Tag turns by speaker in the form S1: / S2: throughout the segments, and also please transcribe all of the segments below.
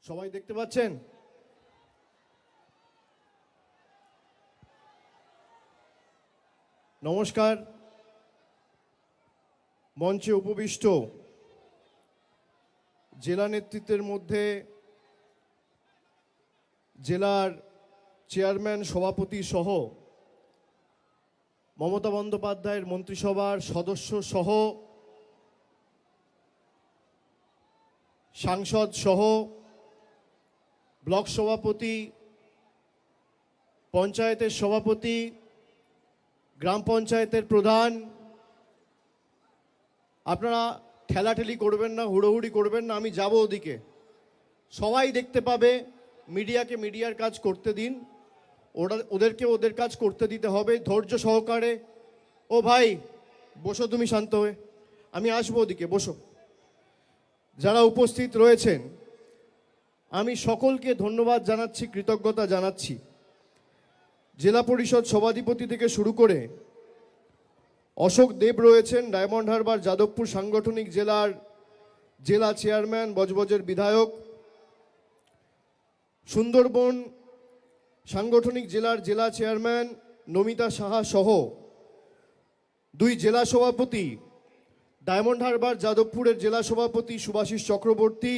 S1: সবাই দেখতে পাচ্ছেন? নমস্কার। মঞ্চে উপবিষ্ট জেলা নেতৃত্বের মধ্যে জেলার চেয়ারম্যান, সভাপতি সহ মমতা বন্দ্যোপাধ্যায়ের মন্ত্রিসভার সদস্য সহ সাংসদ সহ ব্লক সভাপতি, পঞ্চায়েতের সভাপতি, গ্রাম পঞ্চায়েতের প্রধান, আপনারা ঠেলাঠেলি করবেন না, হুড়োহুড়ি করবেন না, আমি যাব ওদিকে। সবাই দেখতে পাবে। মিডিয়াকে মিডিয়ার কাজ করতে দিন, ওদেরকে ওদের কাজ করতে দিতে হবে ধৈর্য সহকারে। ও ভাই বসো, তুমি শান্ত হয়ে, আমি আসবো ওদিকে, বসো। যারা উপস্থিত রয়েছেন আমি সকলকে ধন্যবাদ জানাচ্ছি, কৃতজ্ঞতা জানাচ্ছি। জেলা পরিষদ সভাধিপতি থেকে শুরু করে অশোক দেব রয়েছেন, ডায়মন্ড হারবার যাদবপুর সাংগঠনিক জেলার জেলা চেয়ারম্যান, বজবজের বিধায়ক, সুন্দরবন সাংগঠনিক জেলার জেলা চেয়ারম্যান নমিতা সাহা সহ দুই জেলা সভাপতি, ডায়মন্ড হারবার যাদবপুরের জেলা সভাপতি শুভাশিস চক্রবর্তী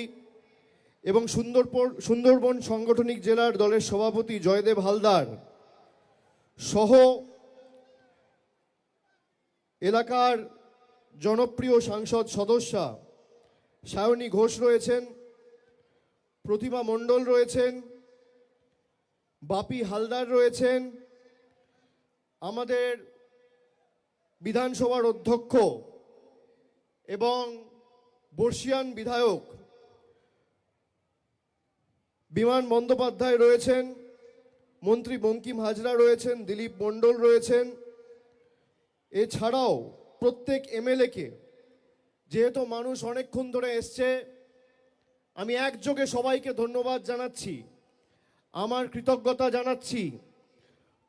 S1: এবং সুন্দরবন সাংগঠনিক জেলার দলের সভাপতি জয়দেব হালদার সহ এলাকার জনপ্রিয় সাংসদ সদস্যা সায়নী ঘোষ রয়েছেন, প্রতিমা মণ্ডল রয়েছেন, বাপি হালদার রয়েছেন, আমাদের বিধানসভার অধ্যক্ষ এবং বর্ষিয়ান বিধায়ক বিমান বন্দ্যোপাধ্যায় রয়েছেন, মন্ত্রী বঙ্কিম হাজরা রয়েছেন, দিলীপ মণ্ডল রয়েছেন। এছাড়াও প্রত্যেক এমএলএকে, যেহেতু মানুষ অনেকক্ষণ ধরে এসছে, আমি একযোগে সবাইকে ধন্যবাদ জানাচ্ছি, আমার কৃতজ্ঞতা জানাচ্ছি,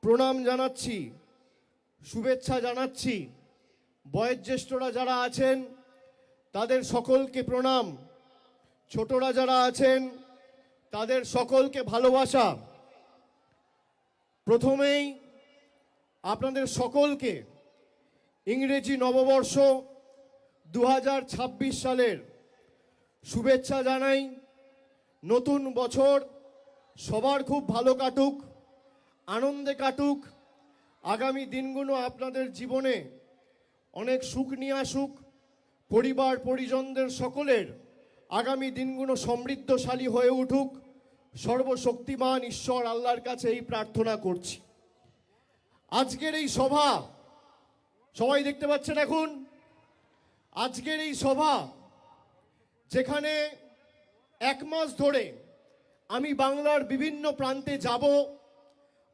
S1: প্রণাম জানাচ্ছি, শুভেচ্ছা জানাচ্ছি। বয়োজ্যেষ্ঠরা যারা আছেন তাদের সকলকে প্রণাম, ছোটরা যারা আছেন তাদের সকলকে ভালোবাসা। প্রথমেই আপনাদের সকলকে ইংরেজি নববর্ষ 2026 সালের শুভেচ্ছা জানাই। নতুন বছর সবার খুব ভালো কাটুক, আনন্দে কাটুক। আগামী দিনগুলো আপনাদের জীবনে অনেক সুখ নিয়ে আসুক, পরিবার পরিজনদের সকলের আগামী দিনগুলো সমৃদ্ধশালী হয়ে উঠুক। সর্বশক্তিমান ঈশ্বর আল্লাহর কাছে এই প্রার্থনা করছি। আজকের এই সভা সবাই দেখতে পাচ্ছেন এখন, আজকের এই সভা যেখানে এক মাস ধরে আমি বাংলার বিভিন্ন প্রান্তে যাব,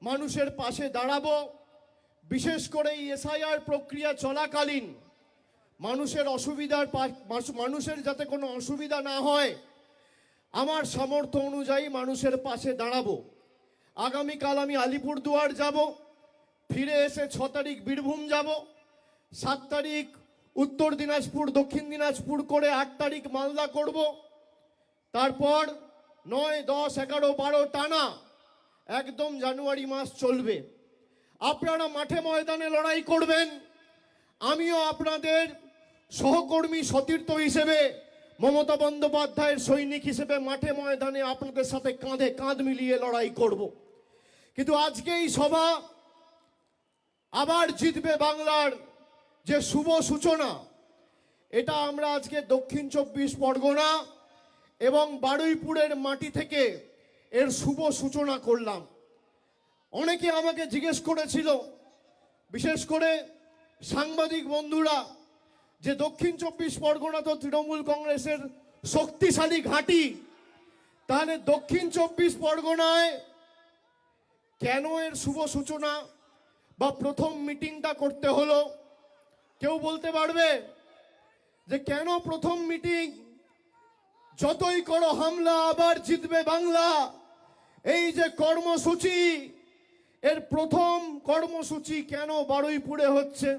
S1: মানুষের পাশে দাঁড়াবো, বিশেষ করে এই এসআইআর প্রক্রিয়া চলাকালীন মানুষের যাতে কোনো অসুবিধা না হয় আমার সামর্থ্য অনুযায়ী মানুষের পাশে দাঁড়াবো। আগামীকাল আমি আলিপুরদুয়ার যাব, ফিরে এসে 6 তারিখ বীরভূম যাব, 7 তারিখ উত্তর দিনাজপুর, দক্ষিণ দিনাজপুর করে 8 তারিখ মালদা করব। তারপর 9, 10, 11, 12 টানা একদম জানুয়ারি মাস চলবে। আপনারা মাঠে ময়দানে লড়াই করবেন, আমিও আপনাদের সহকর্মী সতীর্থ হিসেবে, মমতা বন্দ্যোপাধ্যায়ের সৈনিক হিসেবে মাঠে ময়দানে আপনাদের সাথে কাঁধে কাঁধ মিলিয়ে লড়াই করব। কিন্তু আজকে এই সভা আবার জিতবে বাংলার যে শুভ সূচনা, এটা আমরা আজকে দক্ষিণ 24 পরগনা এবং বারুইপুরের মাটি থেকে এর শুভ সূচনা করলাম। অনেকে আমাকে জিজ্ঞেস করেছিল, বিশেষ করে সাংবাদিক বন্ধুরা, যে দক্ষিণ 24 পরগনা তো তৃণমূল কংগ্রেসের শক্তিশালী ঘাঁটি, তাহলে দক্ষিণ 24 পরগনায় কেন এর শুভ সূচনা বা প্রথম মিটিংটা করতে হলো? কেউ বলতে পারবে যে কেন প্রথম মিটিং? যতই করো হামলা আবার জিতবে বাংলা, এই যে কর্মসূচি, এর প্রথম কর্মসূচি কেন বারুইপুরে হচ্ছে,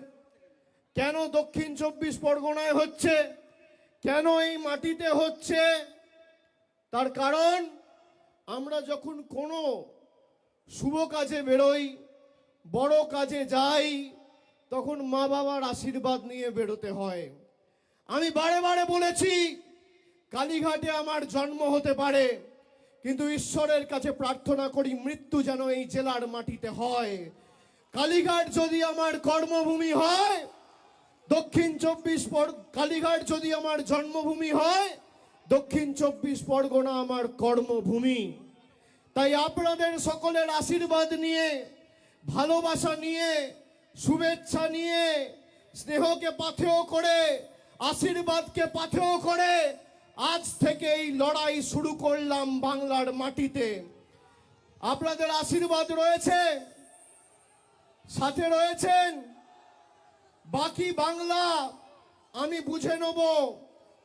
S1: কেন দক্ষিণ 24 পরগনায় হচ্ছে, কেন এই মাটিতে হচ্ছে? তার কারণ আমরা যখন কোনো শুভ কাজে বেরোই, বড় কাজে যাই, তখন মা বাবার আশীর্বাদ নিয়ে বেরোতে হয়। আমি বারে বারে বলেছি, কালীঘাটে আমার জন্ম হতে পারে, কিন্তু ঈশ্বরের কাছে প্রার্থনা করি মৃত্যু যেন এই জেলার মাটিতে হয়। কালীঘাট যদি আমার কর্মভূমি হয়, কালীঘাট যদি আমার জন্মভূমি হয়, দক্ষিণ 24 পরগনা আমার কর্মভূমি। তাই আপনাদের সকলের আশীর্বাদ নিয়ে, ভালোবাসা নিয়ে, শুভেচ্ছা নিয়ে, স্নেহকে পাথেয় করে, আশীর্বাদকে পাথেয় করে আজ থেকে এই লড়াই শুরু করলাম বাংলার মাটিতে। আপনাদের আশীর্বাদ রয়েছে, সাথে রয়েছেন। বাকি বাংলা আমি বুঝে নেব।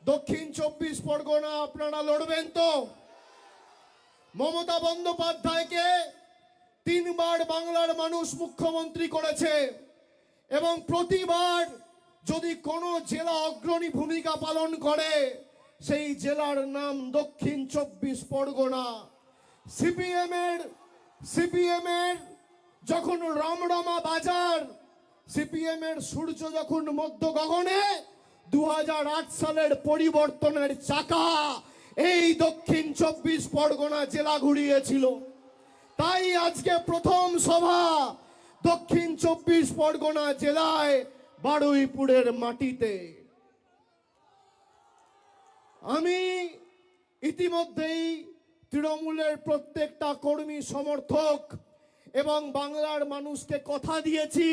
S1: দক্ষিণ 24 পরগনা আপনারা লড়বেন তো? মমতা বন্দ্যোপাধ্যায়কে 3 বার বাংলার মানুষ মুখ্যমন্ত্রী করেছে, এবং প্রতিবার যদি কোনো জেলা অগ্রণী ভূমিকা পালন করে, সেই জেলার নাম দক্ষিণ 24 পরগনা। সিপিএম এর যখন রমরমা বাজার, সিপিএম এর সূর্য যখন মধ্য গগনে, 2008 সালের পরিবর্তনের চাকা এই দক্ষিণ 24 পরগনা জেলা ঘুরিয়েছিল। তাই আজকে প্রথম সভা দক্ষিণ 24 পরগনা জেলায় বারুইপুরের মাটিতে। আমি ইতিমধ্যেই তৃণমূলের প্রত্যেকটা কর্মী সমর্থক এবং বাংলার মানুষকে কথা দিয়েছি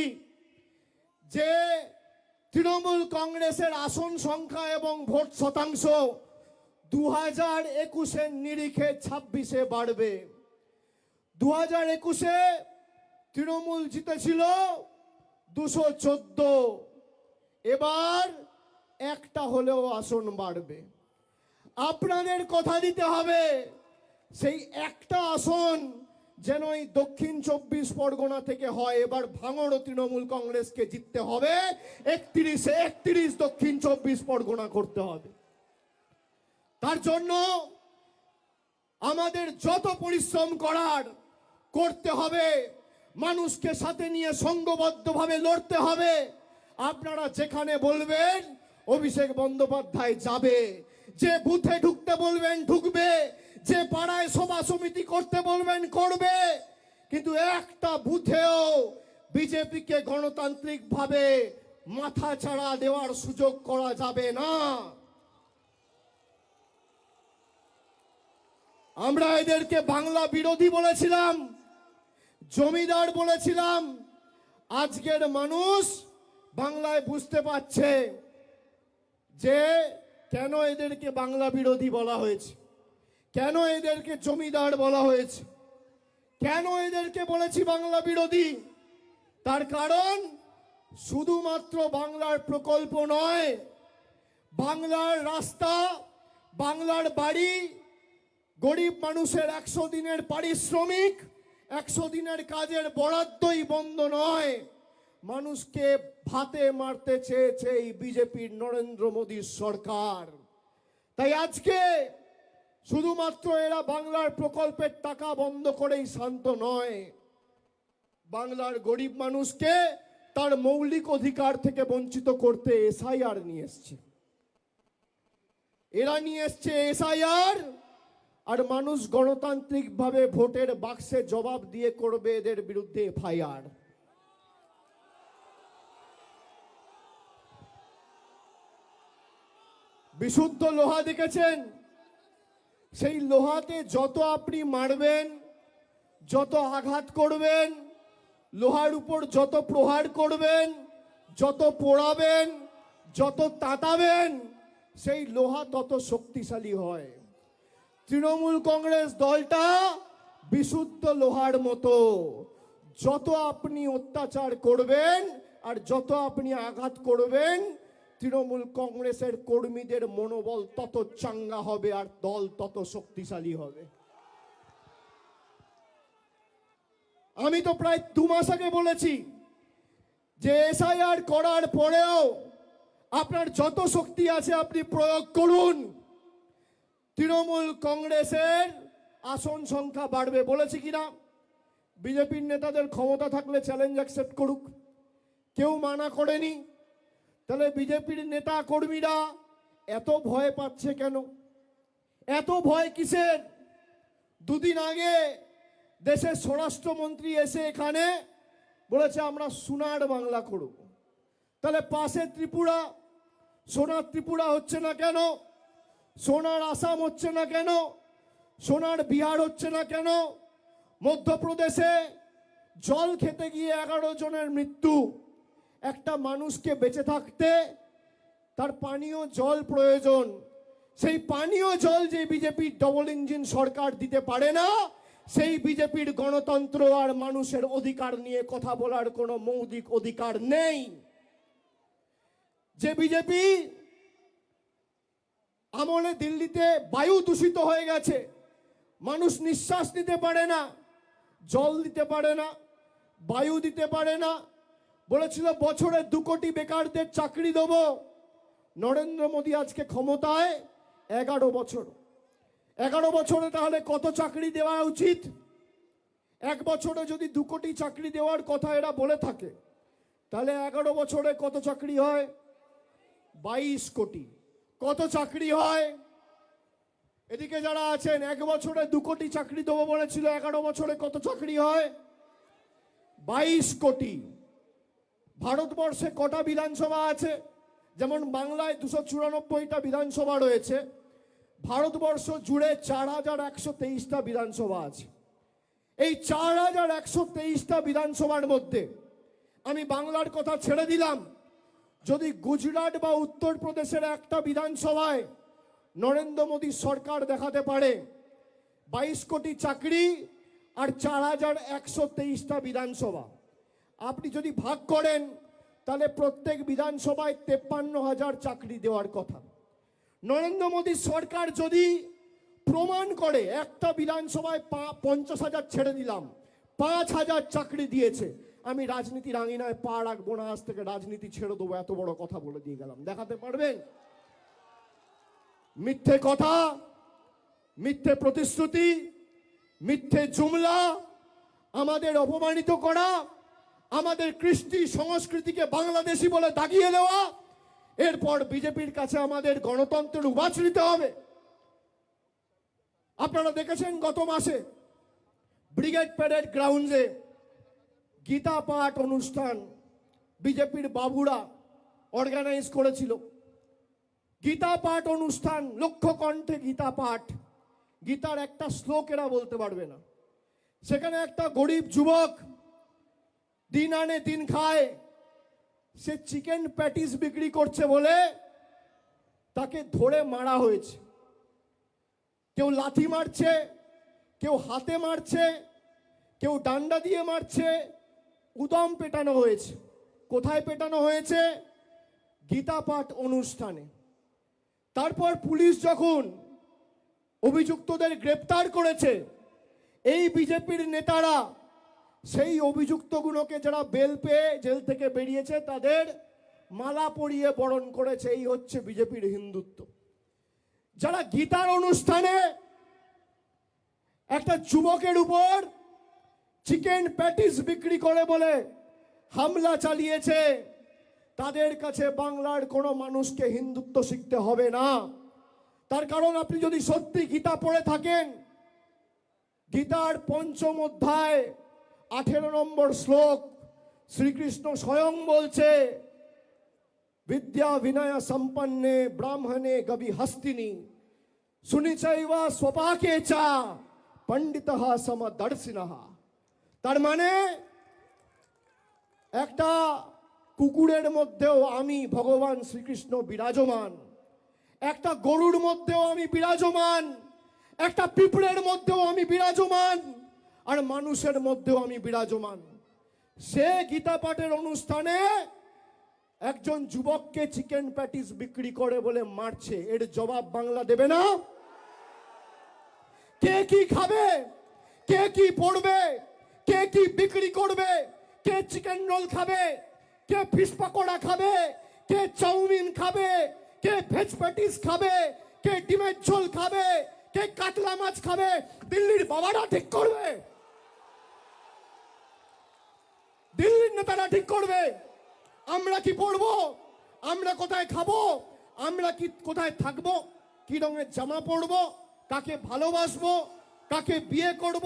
S1: যে তৃণমূল কংগ্রেসের আসন সংখ্যা এবং ভোট শতাংশ 2021-এর নিরিখে 26-এ বাড়বে। 2021-এ তৃণমূল জিতেছিল 214, এবার একটা হলেও আসন বাড়বে। আপনাদের কথা দিতে হবে সেই একটা আসন যেন এই দক্ষিণ 24 পরগনা থেকে হয়। এবার ভাঙড় তৃণমূল কংগ্রেসকে জিততে হবে, 31-এ 31 দক্ষিণ 24 পরগনা করতে হবে। তার জন্য আমাদের যত পরিশ্রম করার করতে হবে, মানুষকে সাথে নিয়ে সংঘবদ্ধভাবে লড়তে হবে। আপনারা যেখানে বলবেন অভিষেক বন্দ্যোপাধ্যায় যাবে, যে বুথে ঢুকতে বলবেন ঢুকবে, যে পাড়ায় সভা সমিতি করতে বলবেন করবে, কিন্তু একটা বুথেও বিজেপিকে গণতান্ত্রিকভাবে মাথা ছাড়া দেওয়ার সুযোগ করা যাবে না। আমরা এদেরকে বাংলা বিরোধী বলেছিলাম, জমিদার বলেছিলাম। আজকের মানুষ বাংলায় বুঝতে পারছে যে কেন এদেরকে বাংলা বিরোধী বলা হয়েছে, কেন এদেরকে জমিদার বলা হয়েছে, কেন এদেরকে বলেছি বাংলা বিরোধী। তার কারণ শুধুমাত্র বাংলার প্রকল্প নয়, বাংলার রাস্তা, বাংলার বাড়ি, গরিব মানুষের 100 দিনের পারিশ্রমিক, 100 দিনের কাজের বরাদ্দই বন্ধ নয়। মানুষকে ভাতে মারতে চেয়েছে এই বিজেপির নরেন্দ্র মোদীর সরকার। তাই আজকে শুধুমাত্র এরা বাংলার প্রকল্পের টাকা বন্ধ করেই শান্ত নয়, বাংলার গরিব মানুষকে তার মৌলিক অধিকার থেকে বঞ্চিত করতে এসআইআর নিয়ে এসছে। এরা নিয়ে এসছে এসআইআর, আর মানুষ গণতান্ত্রিকভাবে ভোটের বাক্সে জবাব দিয়ে করবে এদের বিরুদ্ধে এফআইআর। বিশুদ্ধ লোহা দেখেছেন, সেই লোহাতে যত আপনি মারবেন, যত আঘাত করবেন, লোহার উপর যত প্রহার করবেন, যত পোড়াবেন, যত তাতাবেন, সেই লোহা তত শক্তিশালী হয়। তৃণমূল কংগ্রেস দলটা বিশুদ্ধ লোহার মতো, যত আপনি অত্যাচার করবেন আর যত আপনি আঘাত করবেন, তৃণমূল কংগ্রেসের কর্মীদের মনোবল তত চাঙ্গা হবে আর দল তত শক্তিশালী হবে। আমি তো প্রায় 2 মাস আগে বলেছি যে এসআইআর করার পরেও আপনার যত শক্তি আছে আপনি প্রয়োগ করুন। তৃণমূল কংগ্রেসের আসন সংখ্যা বাড়বে বলেছি কিনা? বিজেপির নেতাদের ক্ষমতা থাকলে চ্যালেঞ্জ অ্যাকসেপ্ট করুক, কেউ মানা করেনি। তাহলে বিজেপির নেতা কর্মীরা এত ভয় পাচ্ছে কেন? এত ভয় কিসের? দুদিন আগে দেশের স্বরাষ্ট্রমন্ত্রী এসে এখানে বলেছে আমরা সোনার বাংলা করব। তাহলে পাশে ত্রিপুরা, সোনার ত্রিপুরা হচ্ছে না কেন? সোনার আসাম হচ্ছে না কেন? সোনার বিহার হচ্ছে না কেন? মধ্যপ্রদেশে জল খেতে গিয়ে 11 জনের মৃত্যু। একটা মানুষকে বেঁচে থাকতে তার পানীয় জল প্রয়োজন। সেই পানীয় জল যে বিজেপির ডবল ইঞ্জিন সরকার দিতে পারে না, সেই বিজেপির গণতন্ত্র আর মানুষের অধিকার নিয়ে কথা বলার কোনো মৌলিক অধিকার নেই। যে বিজেপি আমলে দিল্লিতে বায়ু দূষিত হয়ে গেছে, মানুষ নিঃশ্বাস নিতে পারে না, জল দিতে পারে না, বায়ু দিতে পারে না। বলেছিল বছরে 2 কোটি বেকারদের চাকরি দেব। নরেন্দ্র মোদী আজকে ক্ষমতায় 11 বছর। 11 বছরে তাহলে কত চাকরি দেওয়া উচিত? 1 বছরে যদি 2 কোটি চাকরি দেওয়ার কথা এরা বলে থাকে, তাহলে 11 বছরে কত চাকরি হয়? 22 কোটি। কত চাকরি হয়? এদিকে যারা আছেন 1 বছরে 2 কোটি চাকরি দেবো বলেছিল, 11 বছরে কত চাকরি হয়? 22 কোটি। ভারতবর্ষে কটা বিধানসভা আছে? যেমন বাংলায় 294টা বিধানসভা রয়েছে, ভারতবর্ষ জুড়ে 4123টা বিধানসভা আছে। এই 4123টা বিধানসভার মধ্যে আমি বাংলার কথা ছেড়ে দিলাম, যদি গুজরাট বা উত্তরপ্রদেশের একটা বিধানসভায় নরেন্দ্র মোদী সরকার দেখাতে পারে 22 কোটি চাকরি আর 4123টা বিধানসভা, আপনি যদি ভাগ করেন তাহলে প্রত্যেক বিধানসভায় 53,000 চাকরি দেওয়ার কথা। নরেন্দ্র মোদী সরকার যদি প্রমাণ করে একটা বিধানসভায় 50,000 ছেড়ে দিলাম, 5,000 চাকরি দিয়েছে, আমি রাজনীতির আঙিনায় পা রাখবো না, আজ থেকে রাজনীতি ছেড়ে দেবো, এত বড় কথা বলে দিয়ে গেলাম। দেখাতে পারবেন? মিথ্যে কথা, মিথ্যে প্রতিশ্রুতি, মিথ্যে জুমলা, আমাদের অপমানিত করা, আমাদের কৃষ্টি সংস্কৃতিকে বাংলাদেশি বলে দাগিয়ে দেওয়া, এরপর বিজেপির কাছে আমাদের গণতন্ত্রের উবাচ নিতে হবে। আপনারা দেখেছেন গত মাসে ব্রিগেড প্যারেড গ্রাউন্ডে গীতা পাঠ অনুষ্ঠান বিজেপির বাবুরা অর্গানাইজ করেছিল। গীতা পাঠ অনুষ্ঠান, লক্ষ্য কণ্ঠে গীতা পাঠ, গীতার একটা শ্লোক এরা বলতে পারবে না। সেখানে একটা গরিব যুবক দিন আনে দিন খায়, সে চিকেন প্যাটিস বিক্রি করছে বলে তাকে ধরে মারা হয়েছে। কেউ লাথি মারছে, কেউ হাতে মারছে, কেউ ডান্ডা দিয়ে মারছে, উদম পেটানো হয়েছে। কোথায় পেটানো হয়েছে? গীতা পাঠ অনুষ্ঠানে। তারপর পুলিশ যখন অভিযুক্তদের গ্রেপ্তার করেছে, এই বিজেপির নেতারা সেই অভিযুক্তগুলোকে যারা বেল পেয়ে জেল থেকে বেরিয়েছে তাদের মালা পরিয়ে বরণ করেছে। এই হচ্ছে বিজেপির হিন্দুত্ব। যারা গীতার অনুষ্ঠানে একটা যুবকের উপর চিকেন প্যাটিস বিক্রি করে বলে হামলা চালিয়েছে, তাদের কাছে বাংলার কোনো মানুষকে হিন্দুত্ব শিখতে হবে না। তার কারণ আপনি যদি সত্যি গীতা পড়ে থাকেন, গীতার 5ম অধ্যায় 18 নম্বর শ্লোক শ্রীকৃষ্ণ স্বয়ং বলছে, বিদ্যা বিনয় সম্পন্নে ব্রাহ্মণে গবি হস্তিনী সুনিচৈবা স্বপাকে চা পণ্ডিতঃ সমদর্শিনঃ। তার মানে একটা কুকুরের মধ্যেও আমি ভগবান শ্রীকৃষ্ণ বিরাজমান, একটা গরুর মধ্যেও আমি বিরাজমান, একটা পিঁপড়ের মধ্যেও আমি বিরাজমান, আর মানুষের মধ্যেও আমি বিরাজমান। সে গীতা পাঠের অনুষ্ঠানে একজন যুবককে চিকেন প্যাটিস বিক্রি করে বলে মারছে, এর জবাব বাংলা দেবে না? কে কি খাবে, কে কি পড়বে, কে কি বিক্রি করবে, কে চিকেন রোল খাবে, কে ফিশ পকোড়া খাবে, কে চাউমিন খাবে, কে ভেজ প্যাটিস খাবে, কে ডিমের ঝোল খাবে, কে কাতলা মাছ খাবে দিল্লির বাবারা ঠিক করবে, দিল্লির নেতারা ঠিক করবে। আমরা কি পড়বো, আমরা কোথায় খাবো, আমরা কি কোথায় থাকবো, কি রঙের জামা পরবো, কাকে ভালোবাসবো, কাকে বিয়ে করব,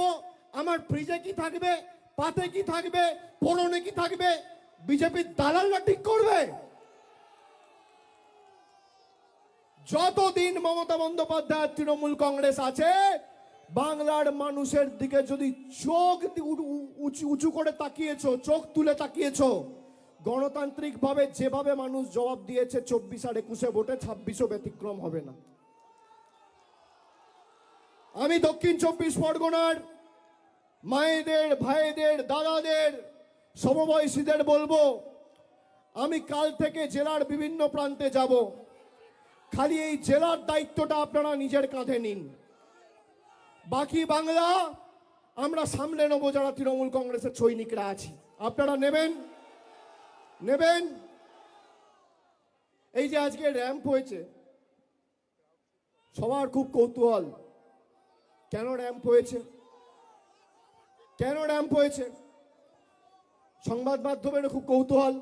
S1: আমার ফ্রিজে কি থাকবে, পাতে কি থাকবে, পরনে কি থাকবে, বিজেপির দালালরা ঠিক করবে। যতদিন মমতা বন্দ্যোপাধ্যায় তৃণমূল কংগ্রেস আছে, বাংলার মানুষের দিকে যদি চোখ উঁচু করে তাকিয়েছো, চোখ তুলে তাকিয়েছো, গণতান্ত্রিক ভাবে যেভাবে মানুষ জবাব দিয়েছে 24 আর 21 ভোটে, 26ও ব্যতিক্রম হবে না। আমি দক্ষিণ 24 পরগনার মায়েদের, ভাইদের, দাদাদের, সমবয়সীদের বলবো, আমি কাল থেকে জেলার বিভিন্ন প্রান্তে যাব। খালি এই জেলার দায়িত্বটা আপনারা নিজের কাঁধে নিন, বাকি বাংলা আমরা সামলে নেবো যারা তৃণমূল কংগ্রেসের সৈনিকরা আছি। আপনারা নেবেন নেবেন। এই যে আজকে র্যাম্প হয়েছে, সবার খুব কৌতূহল, কেন র্যাম্প হয়েছে, কেন র্যাম্প হয়েছে, সংবাদ মাধ্যমের খুব কৌতূহল,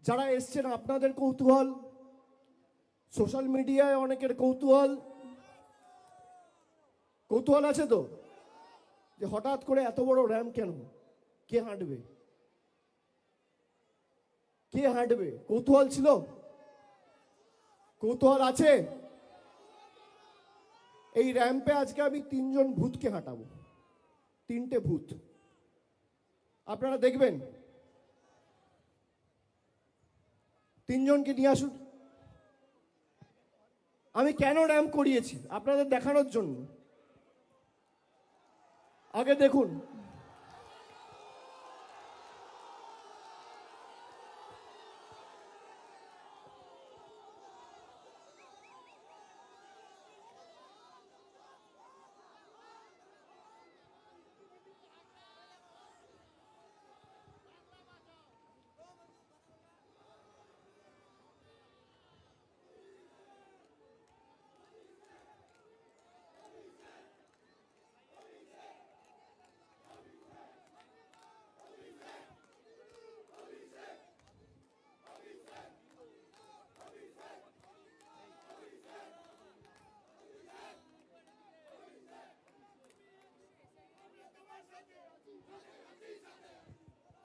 S1: যারা এসছেন আপনাদের কৌতূহল, সোশ্যাল মিডিয়ায় অনেকের কৌতূহল। কৌতূহল আছে তো যে হঠাৎ করে এত বড় র্যাম্প কেন, কে হাঁটবে, কে হাঁটবে, কৌতূহল ছিল, কৌতূহল আছে। এই র্যাম্পে আজকে আমি 3 জন ভূতকে হাঁটাবো, 3টে ভূত আপনারা দেখবেন। 3 জনকে নিয়ে আসুন। আমি কেন র্যাম্প করিয়েছি আপনাদের দেখানোর জন্য। আগে দেখুন,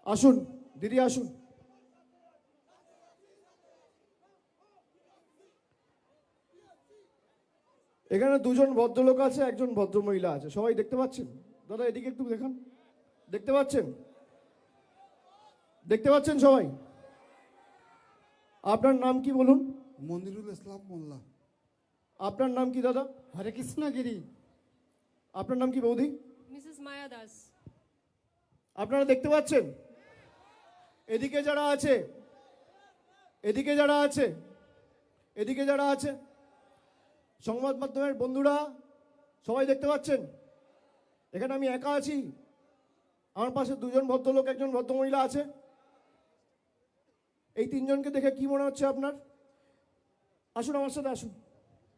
S1: আসুন দিদি আসুন। এখানে 2 জন ভদ্রলোক আছে, একজন ভদ্রমহিলা আছে, সবাই দেখতে পাচ্ছেন? দাদা এদিকে একটু দেখান, দেখতে পাচ্ছেন? দেখতে পাচ্ছেন সবাই? আপনার নাম কি বলুন?
S2: মনিরুল ইসলাম মোল্লা।
S1: আপনার নাম কি দাদা?
S2: হরে কৃষ্ণ গিরি।
S1: আপনার নাম কি বৌদি?
S3: মিসেস মায়া দাস।
S1: আপনারা দেখতে পাচ্ছেন? এদিকে যারা আছে, এদিকে যারা আছে, এদিকে যারা আছে, সংবাদ মাধ্যমের বন্ধুরা সবাই দেখতে পাচ্ছেন? এখানে আমি একা আছি, আমার পাশে 2 জন ভদ্রলোক, একজন ভদ্রমহিলা আছে। এই 3 জনকে দেখে কি মনে হচ্ছে আপনার? আসুন আমার সাথে আসুন।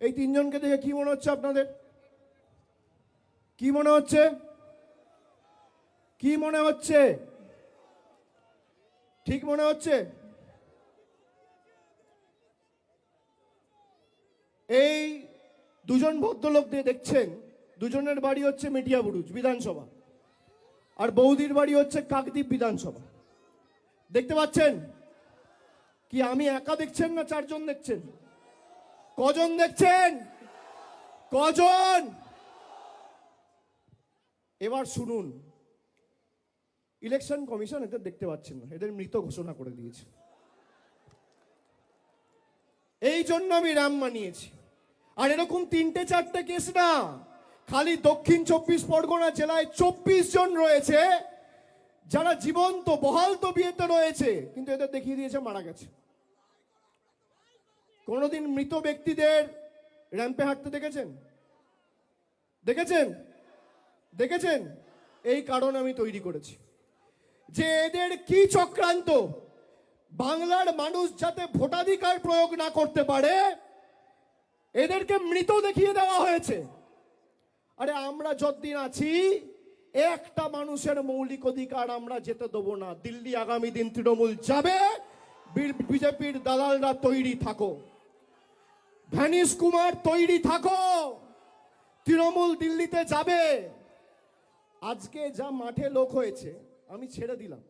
S1: এই 3 জনকে দেখে কি মনে হচ্ছে আপনাদের? কি মনে হচ্ছে? কি মনে হচ্ছে? ঠিক মনে হচ্ছে? এই 2 জন ভদ্রলোক দিয়ে দেখছেন, 2 জনের বাড়ি হচ্ছে মেটিয়াবুরুজ বিধানসভা, আর বৌদির বাড়ি হচ্ছে কাকদ্বীপ বিধানসভা। দেখতে পাচ্ছেন? কি আমি একা দেখছেন না 4 জন দেখছেন? কজন দেখছেন? কজন? এবার শুনুন, ইলেকশন কমিশন এদের দেখতে পাচ্ছেন না, এদের মৃত ঘোষণা করে দিয়েছে। এই জন্য আমি রাম মানিয়েছি। আর এরকম 3-4টে কেস না, খালি দক্ষিণ 24 পরগনা জেলায় 24 জন রয়েছে যারা জীবন্ত বহাল তবিয়তে রয়েছে, কিন্তু এদের দেখিয়ে দিয়েছে মারা গেছে। কোনোদিন মৃত ব্যক্তিদের র্যাম্পে হাঁটতে দেখেছেন? দেখেছেন? দেখেছেন? এই কারণ আমি তৈরি করেছি যে এদের কি চক্রান্ত, বাংলার মানুষ যাতে ভোটাধিকার প্রয়োগ না করতে পারে এদেরকে মৃত দেখিয়ে দেওয়া হয়েছে। আরে আমরা যতদিন আছি একটা মানুষের মৌলিক অধিকার আমরা যেতে দেবো না। দিল্লি আগামী দিন তৃণমূল যাবে, বিজেপির দালালরা তৈরি থাকো, ভ্যানিশ কুমার তৈরি থাকো, তৃণমূল দিল্লিতে যাবে। আজকে যা মাঠে লোক হয়েছে আমি ছেড়ে দিলাম।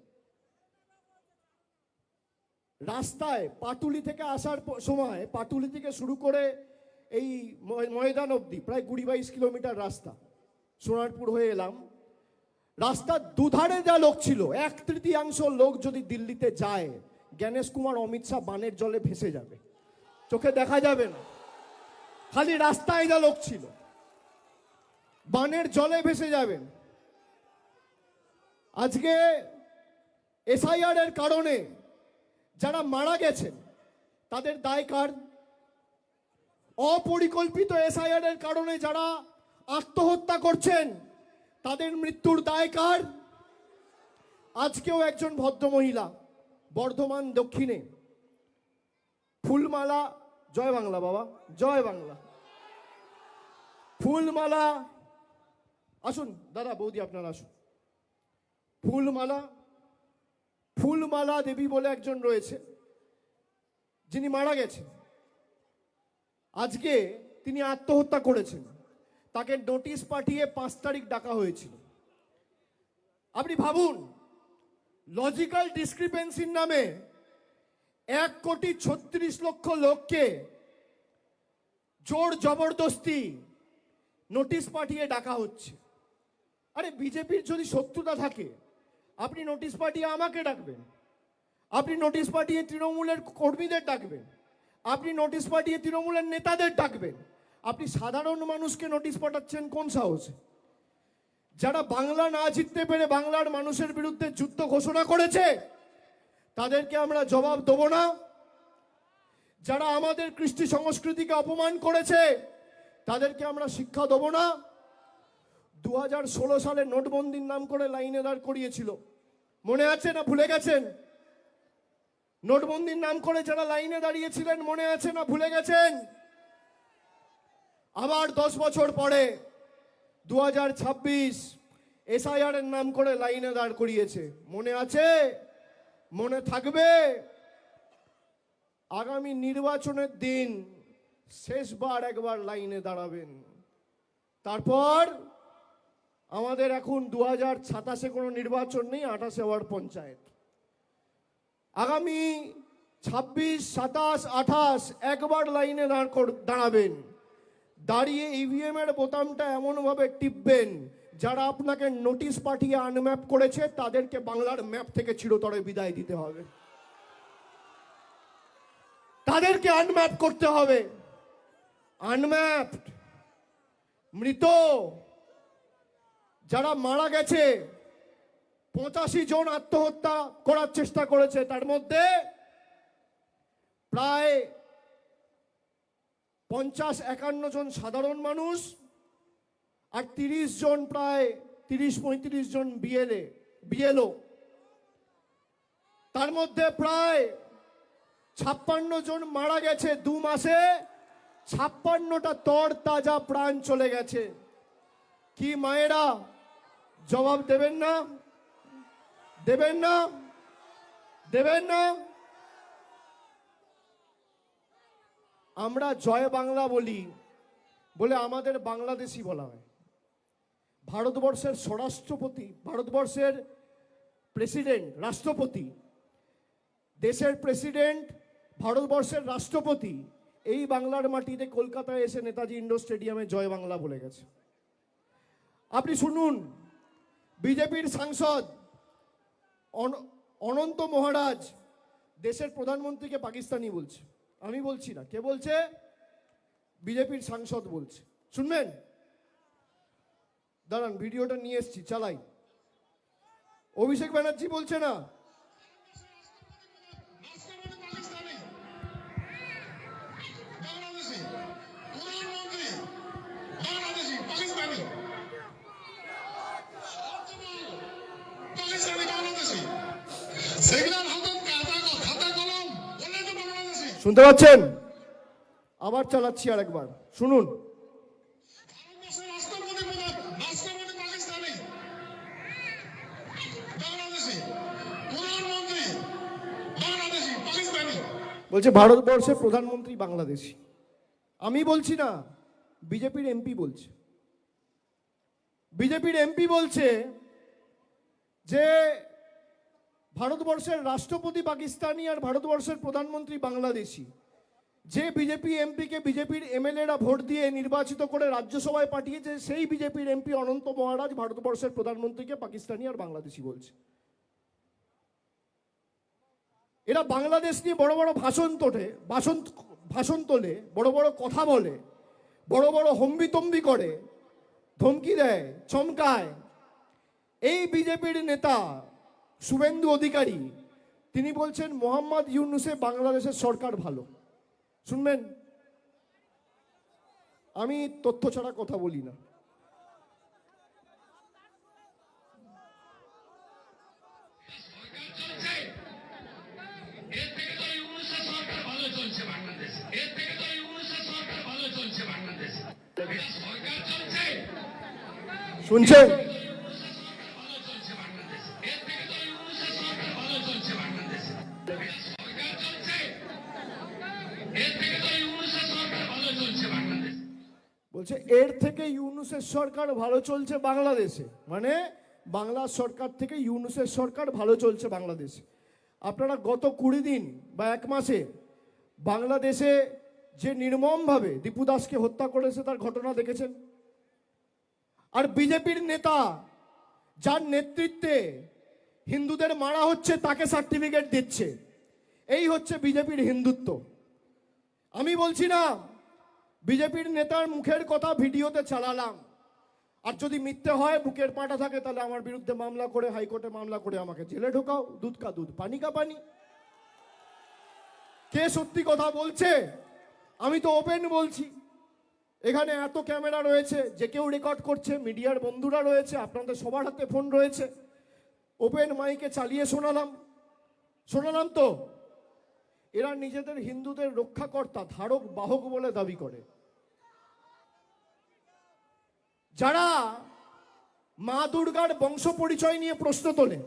S1: রাস্তায় পাটুলি থেকে আসার সময়, পাটুলি থেকে শুরু করে এই ময়দান অবধি প্রায় 20-22 কিলোমিটার রাস্তা, সোনারপুর হয়ে এলাম। রাস্তার দুধারে যা লোক ছিল, 1/3 লোক যদি দিল্লিতে যায়, জ্ঞানেশ কুমার অমিত শাহ বানের জলে ভেসে যাবে, চোখে দেখা যাবে না। খালি রাস্তায় যা লোক ছিল বানের জলে ভেসে যাবেন। আজকে এসআইআর এর কারণে যারা মারা গেছেন তাদের দায় কার? অপরিকল্পিত এসআইআর এর কারণে যারা আত্মহত্যা করছেন তাদের মৃত্যুর দায় কার? আজকেও একজন ভদ্রমহিলা বর্ধমান দক্ষিণে ফুলমালা, জয় বাংলা বাবা, জয় বাংলা, ফুলমালা, আসুন দাদা বৌদি আপনারা আসুন। ফুলমালা দেবী বলে একজন রয়েছে যিনি মারা গেছেন। আজকে তিনি আত্মহত্যা করেছেন, তাকে নোটিশ পাঠিয়ে 5 তারিখ ডাকা হয়েছিল। আপনি ভাবুন, লজিক্যাল ডিসক্রিপেন্সির নামে 1,36,00,000 লোককে জোর জবরদস্তি নোটিশ পাঠিয়ে ডাকা হচ্ছে। আরে বিজেপির যদি শত্রুতা থাকে আপনি নোটিশ পাঠিয়ে আমাকে ডাকবেন, আপনি নোটিশ পাঠিয়ে তৃণমূলের কর্মীদের ডাকবেন, আপনি নোটিশ পাঠিয়ে তৃণমূলের নেতাদের ডাকবেন। আপনি সাধারণ মানুষকে নোটিশ পাঠাচ্ছেন কোন সাহসে? যারা বাংলা না জিততে পেরে বাংলার মানুষের বিরুদ্ধে যুদ্ধ ঘোষণা করেছে তাদেরকে আমরা জবাব দেব না? যারা আমাদের কৃষ্টি সংস্কৃতিকে অপমান করেছে তাদেরকে আমরা শিক্ষা দেব না? 2016 সালে নোটবন্দির নাম করে লাইনে দাঁড় করিয়েছিল, মনে আছে না ভুলে গেছেন? নোটবন্দির নাম করে যারা লাইনে দাঁড়িয়েছিলেন মনে আছে না ভুলে গেছেন? আবার 10 বছর পরে 2026 এসআইআর এর নাম করে লাইনে দাঁড় করিয়েছে, মনে আছে? মনে থাকবে? আগামী নির্বাচনের দিন শেষবার একবার লাইনে দাঁড়াবেন। তারপর আমাদের এখন 2027-এ কোনো নির্বাচন নেই, 28-এ আবার পঞ্চায়েত। আগামী 26, 27, 28 একবার লাইনে দাঁড়াবেন। দাঁড়িয়ে ইভিএম এর বোতামটা এমনভাবে টিপবেন যারা আপনাকে নোটিশ পাঠিয়ে আনম্যাপ করেছে তাদেরকে বাংলার ম্যাপ থেকে চিরতরে বিদায় দিতে হবে, তাদেরকে আনম্যাপ করতে হবে। আনম্যাপড, মৃত যারা মারা গেছে, 85 জন আত্মহত্যা করার চেষ্টা করেছে, তার মধ্যে প্রায় 50-51 জন সাধারণ মানুষ আর 30 জন, প্রায় 30-35 জন বিএলও। তার মধ্যে প্রায় 56 জন মারা গেছে 2 মাসে। 56টা তর তাজা প্রাণ চলে গেছে। কি মায়েরা জবাব দেবেন না? দেবেন না? দেবেন না? আমরা জয় বাংলা বলি বলে আমাদের বাংলাদেশি বলা হয়। ভারতবর্ষের স্বরাষ্ট্রপতি, ভারতবর্ষের প্রেসিডেন্ট, রাষ্ট্রপতি, দেশের প্রেসিডেন্ট, ভারতবর্ষের রাষ্ট্রপতি এই বাংলার মাটিতে কলকাতায় এসে নেতাজি ইন্ডোর স্টেডিয়ামে জয় বাংলা বলে গেছে। আপনি শুনুন, বিজেপির সাংসদ অনন্ত মহারাজ দেশের প্রধানমন্ত্রীকে পাকিস্তানি বলছে। আমি বলছি না, কে বলছে? বিজেপির সাংসদ বলছে। শুনবেন? দাঁড়ান, ভিডিওটা নিয়ে এসছি, চালাই। অভিষেক ব্যানার্জি বলছে না, শুনতে পাচ্ছেন? আবার চালাচ্ছি আর একবার শুনুন।
S3: ভারতবর্ষের রাষ্ট্রপতি পাকিস্তানি, বাংলাদেশি, প্রধানমন্ত্রী বাংলাদেশি, পাকিস্তানি।
S1: বলছে ভারতবর্ষের প্রধানমন্ত্রী বাংলাদেশি। আমি বলছি না, বিজেপির এমপি বলছে। বিজেপির এমপি বলছে যে ভারতবর্ষের রাষ্ট্রপতি পাকিস্তানি আর ভারতবর্ষের প্রধানমন্ত্রী বাংলাদেশি। যে বিজেপি এমপিকে বিজেপির এমএলএরা ভোট দিয়ে নির্বাচিত করে রাজ্যসভায় পাঠিয়েছে, সেই বিজেপির এমপি অনন্ত মহারাজ ভারতবর্ষের প্রধানমন্ত্রীকে পাকিস্তানি আর বাংলাদেশি বলছে। এরা বাংলাদেশ নিয়ে বড় বড় ভাষণ তোলে, বড় বড় কথা বলে, বড় বড় হম্বিতম্বি করে, ধমকি দেয়, চমকায়। এই বিজেপির নেতা শুভেন্দু অধিকারী তিনি বলছেন মোহাম্মদ ইউনূসে বাংলাদেশের সরকার ভালো। শুনবেন, আমি তথ্য ছাড়া কথা বলি না।
S4: এর থেকে তো ইউনূসের সরকার ভালো চলছে বাংলাদেশ। এর থেকে তো ইউনূসের সরকার ভালো চলছে বাংলাদেশ। সরকার চলছে,
S1: শুনছেন?
S4: ইউনূসের সরকার ভালো চলছে বাংলাদেশ। এর থেকে তো ইউনূসের সরকার ভালো চলছে বাংলাদেশ। সরকার চলছে, এর থেকে তো ইউনূসের সরকার ভালো চলছে বাংলাদেশ।
S1: বলছে এর থেকে ইউনূসের সরকার ভালো চলছে বাংলাদেশে, মানে বাংলা সরকার থেকে ইউনূসের সরকার ভালো চলছে বাংলাদেশে। আপনারা গত 20 দিন বা 1 মাসে বাংলাদেশে যে নির্মমভাবে দীপু দাসকে হত্যা করেছে তার ঘটনা দেখেছেন। আর বিজেপির নেতা যার নেতৃত্বে হিন্দুদের মারা হচ্ছে তাকে সার্টিফিকেট দিচ্ছে। এই হচ্ছে বিজেপির হিন্দুত্ব। আমি বলছি না, বিজেপির নেতার মুখের কথা ভিডিওতে চালালাম। আর যদি মিথ্যে হয়, বুকের পাটা থাকে, তাহলে আমার বিরুদ্ধে মামলা করে হাইকোর্টে মামলা করে আমাকে জেলে ঢোকাও। দুধ কা দুধ, পানি কা পানি। কে সত্যি কথা বলছে? আমি তো ওপেন বলছি। এখানে এত ক্যামেরা রয়েছে, যে কেউ রেকর্ড করছে, মিডিয়ার বন্ধুরা রয়েছে, আপনাদের সবার হাতে ফোন রয়েছে। ওপেন মাইকে চালিয়ে শোনালাম তো। এরা নিজেদের হিন্দুদের রক্ষাকর্তা, ধারক বাহক বলে দাবি করে। যারা মা দুর্গার বংশ পরিচয় নিয়ে প্রশ্ন তোলে,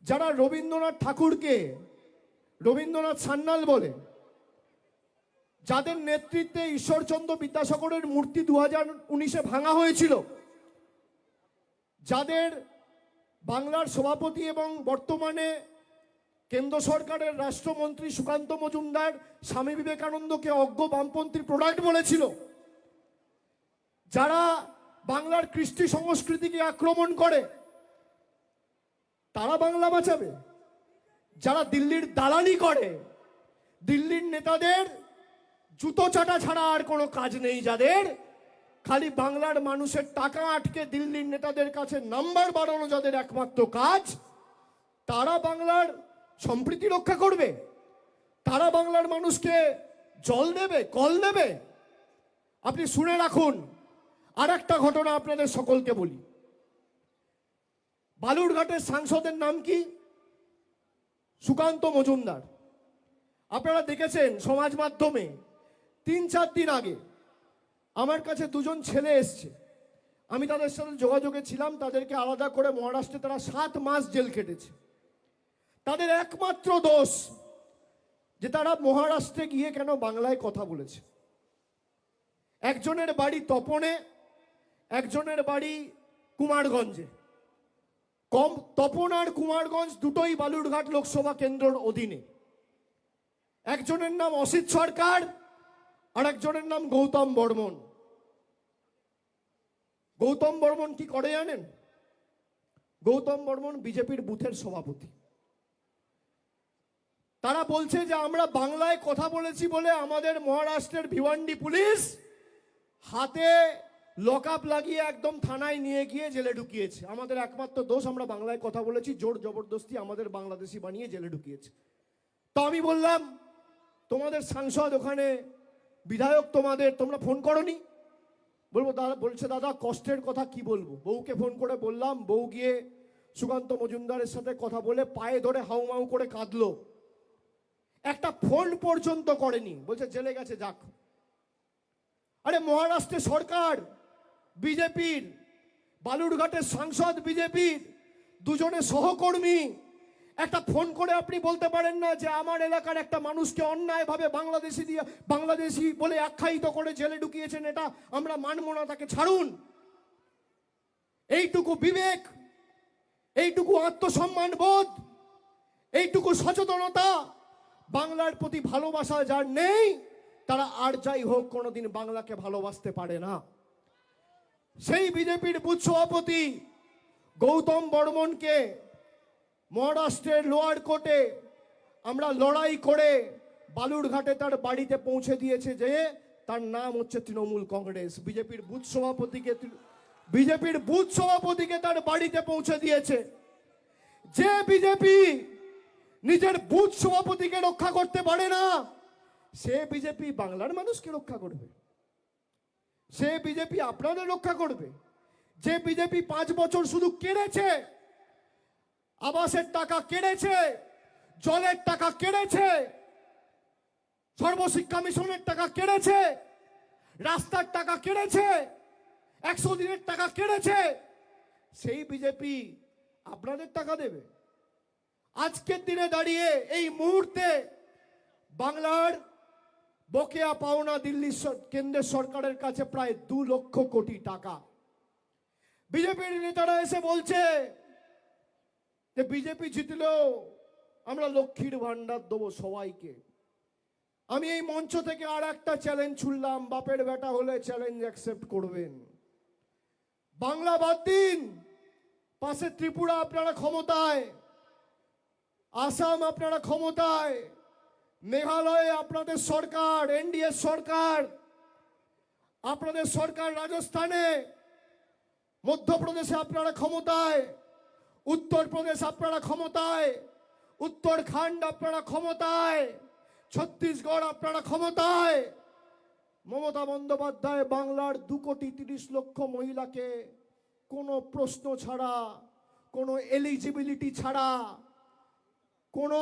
S1: যারা রবীন্দ্রনাথ ঠাকুরকে রবীন্দ্রনাথ সান্যাল বলে, যাদের নেতৃত্বে ঈশ্বরচন্দ্র বিদ্যাসাগরের মূর্তি 2019-এ ভাঙা হয়েছিল, যাদের বাংলার সভাপতি এবং বর্তমানে কেন্দ্র সরকারের রাষ্ট্রমন্ত্রী সুকান্ত মজুমদার স্বামী বিবেকানন্দকে অজ্ঞ বামপন্থীর প্রোডাক্ট বলেছিল, যারা বাংলার কৃষ্টি সংস্কৃতিকে আক্রমণ করে, তারা বাংলা বাঁচাবে? যারা দিল্লির দালালি করে, দিল্লির নেতাদের জুতো চাটা ছাড়া আর কোনো কাজ নেই, যাদের খালি বাংলার মানুষের টাকা আটকে দিল্লির নেতাদের কাছে নাম্বার বাড়ানো যাদের একমাত্র কাজ, তারা বাংলার সম্প্রীতি রক্ষা করবে? তারা বাংলার মানুষকে জল দেবে, কল দেবে? আপনি শুনে রাখুন। আর একটা ঘটনা আপনাদের সকলকে বলি। বালুরঘাটের সাংসদের নাম কি? সুকান্ত মজুমদার। আপনারা দেখেছেন সমাজ মাধ্যমে 3-4 দিন আগে আমার কাছে 2জন ছেলে এসছে। আমি তাদের সাথে যোগাযোগে ছিলাম। তাদেরকে আলাদা করে মহারাষ্ট্রে তারা 7 মাস জেল খেটেছে। তাদের একমাত্র দোষ যে তারা মহারাষ্ট্রে গিয়ে কেন বাংলায় কথা বলেছে। একজনের বাড়ি তপনে, একজনের বাড়ি কুমারগঞ্জে। তপন আর কুমারগঞ্জ দুটোই বালুরঘাট লোকসভা কেন্দ্রের অধীনে। একজনের নাম অসিত সরকার আর একজনের নাম গৌতম বর্মন। গৌতম বর্মন কি করে জানেন? গৌতম বর্মন বিজেপির বুথের সভাপতি। তারা বলছে যে আমরা বাংলায় কথা বলেছি বলে আমাদের মহারাষ্ট্রের ভিওয়ান্ডি পুলিশ হাতে লকআপ লাগিয়ে একদম থানায় নিয়ে গিয়ে জেলে ঢুকিয়েছে। আমাদের একমাত্র দোষ, আমরা বাংলায় কথা বলেছি, জোর জবরদস্তি আমাদের বাংলাদেশি বানিয়ে জেলে ঢুকিয়েছে। তো আমি বললাম, তোমাদের সাংসদ ওখানে, বিধায়ক তোমরা ফোন করনি? বলছে দাদা কষ্টের কথা কি বলবো। বউকে ফোন করে বললাম, বউ গিয়ে সুকান্ত মজুমদারের সাথে কথা বলে পায়ে ধরে হাউমাউ করে কাঁদলো। একটা ফোন পর্যন্ত করেনি, বলছে জেলে গেছে যাক। আরে মহারাষ্ট্রে সরকার বিজেপির, বালুরঘাটের সাংসদ বিজেপির, দুজনে সহকর্মী, একটা ফোন করে আপনি বলতে পারেন না যে আমার এলাকার একটা মানুষকে অন্যায়ভাবে বাংলাদেশি বলে আখ্যায়িত করে জেলে ঢুকিয়েছেন, এটা আমরা মানব না, তাকে ছাড়ুন। এইটুকু বিবেক, এইটুকু আত্মসম্মান বোধ, এইটুকু সচেতনতা বাংলার প্রতি ভালোবাসা যার নেই, তারা আর যাই হোক কোনোদিন বাংলাকে ভালোবাসতে পারে না। সেই বিজেপির বুথ সভাপতি গৌতম বর্মনকে মহারাষ্ট্রের লোয়ার কোর্টে আমরা লড়াই করে বালুরঘাটে তার বাড়িতে পৌঁছে দিয়েছে, যে তার নাম হচ্ছে তৃণমূল কংগ্রেস। বিজেপির বুথ সভাপতিকে তার বাড়িতে পৌঁছে দিয়েছে। যে বিজেপি নিজের বুথ সভাপতিকে রক্ষা করতে পারে না, সে বিজেপি বাংলার মানুষকে রক্ষা করবে? সে বিজেপি আপনাদের রক্ষা করবে? যে বিজেপি 5 বছর শুধু কেড়েছে, আবাসের টাকা কেড়েছে, জলের টাকা কেড়েছে, সর্বশিক্ষা মিশনের টাকা কেড়েছে, রাস্তার টাকা কেড়েছে, 100 দিনের টাকা কেড়েছে, সেই বিজেপি আপনাদের টাকা দেবে? আজকের দিনে দাঁড়িয়ে এই মুহূর্তে বাংলার বকেয়া পাওনা দিল্লি কেন্দ্রের সরকারের কাছে প্রায় 2 লক্ষ কোটি টাকা। বিজেপির নেতারা এসে বলছে যে বিজেপি জিতলেও আমরা লক্ষ্মীর ভান্ডার দেবো সবাইকে। আমি এই মঞ্চ থেকে আর একটা চ্যালেঞ্জ ছুড়লাম, বাপের বেটা হলে চ্যালেঞ্জ অ্যাকসেপ্ট করবেন। বাংলা বাদ দিন, পাশে ত্রিপুরা আপনারা ক্ষমতায়, আসাম আপনারা ক্ষমতায়, মেঘালয়ে আপনাদের সরকার, এনডিএ সরকার, আপনাদের সরকার রাজস্থানে, মধ্যপ্রদেশে আপনারা ক্ষমতায়, উত্তরপ্রদেশ আপনারা ক্ষমতায়, উত্তরাখণ্ড আপনারা ক্ষমতায়, ছত্তিশগড় আপনারা ক্ষমতায়। মমতা বন্দ্যোপাধ্যায় বাংলার 2,30,00,000 মহিলাকে কোনো প্রশ্ন ছাড়া, কোনো এলিজিবিলিটি ছাড়া, কোনো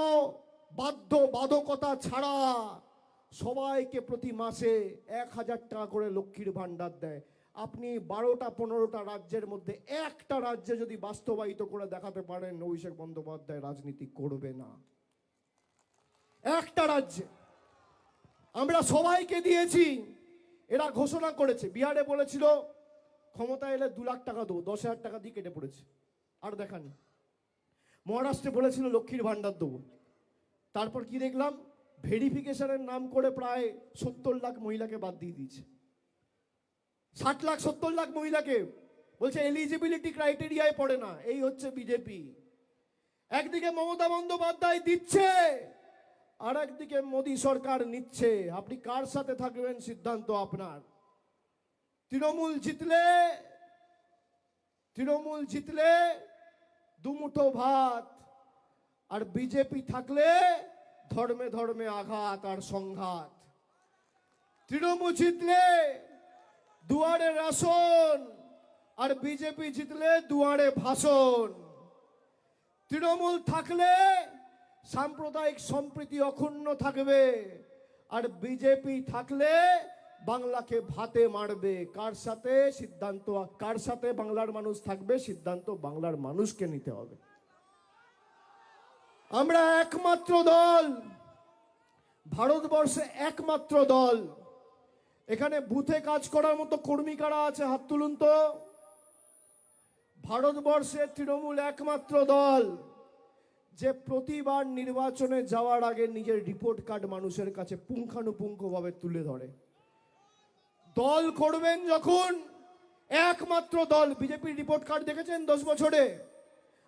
S1: বাধ্যবাধকতা ছাড়া সবাইকে প্রতি মাসে 1,000 টাকা করে লক্ষ্মীর ভান্ডার দেয়। আপনি 12টা-15টা রাজ্যের মধ্যে একটা রাজ্যে যদি বাস্তবায়িত করে দেখাতে পারেন, অভিষেক বন্দ্যোপাধ্যায় রাজনীতি করবে না। একটা রাজ্যে আমরা সবাইকে দিয়েছি, এরা ঘোষণা করেছে। বিহারে বলেছিল ক্ষমতা এলে 2 লাখ টাকা দেবো, 10,000 টাকা দিয়ে কেটে পড়েছে, আর দেখানি। মহারাষ্ট্রে বলেছিল লক্ষ্মীর ভান্ডার দেবো, তারপর কি দেখলাম, ভেরিফিকেশনের নাম করে প্রায় 70 লাখ মহিলাকে বাদ দিয়ে দিয়েছে। 60 লাখ 70 লাখ মহিলাকে বলছে এলিজিবিলিটি ক্রাইটেরিয়ায় পড়ে না। এই হচ্ছে বিজেপি। একদিকে মমতা বন্দ্যোপাধ্যায় দিচ্ছে, আর একদিকে মোদী সরকার নিচ্ছে। আপনি কার সাথে থাকবেন সিদ্ধান্ত আপনার। তৃণমূল জিতলে 2 মুঠো ভাত, আর বিজেপি থাকলে ধর্মে ধর্মে আঘাত আর সংঘাত। তৃণমূল জিতলে দুয়ারে রাশন, আর বিজেপি জিতলে দুয়ারে ভাষণ। তৃণমূল থাকলে সাম্প্রদায়িক সম্প্রীতি অক্ষুণ্ণ থাকবে, আর বিজেপি থাকলে বাংলাকে ভাতে মারবে। কার সাথে বাংলার মানুষ থাকবে, সিদ্ধান্ত বাংলার মানুষকে নিতে হবে। আমরা একমাত্র দল, ভারতবর্ষে একমাত্র দল, এখানে বুথে কাজ করার মতো কর্মী কারা আছে হাত তুলুন তো। ভারতবর্ষে তৃণমূল একমাত্র দল যে প্রতিবার নির্বাচনে যাওয়ার আগে নিজের রিপোর্ট কার্ড মানুষের কাছে পুঙ্খানুপুঙ্খভাবে তুলে ধরে। দল করবেন যখন, একমাত্র দল। বিজেপির রিপোর্ট কার্ড দেখেছেন 10 বছরে?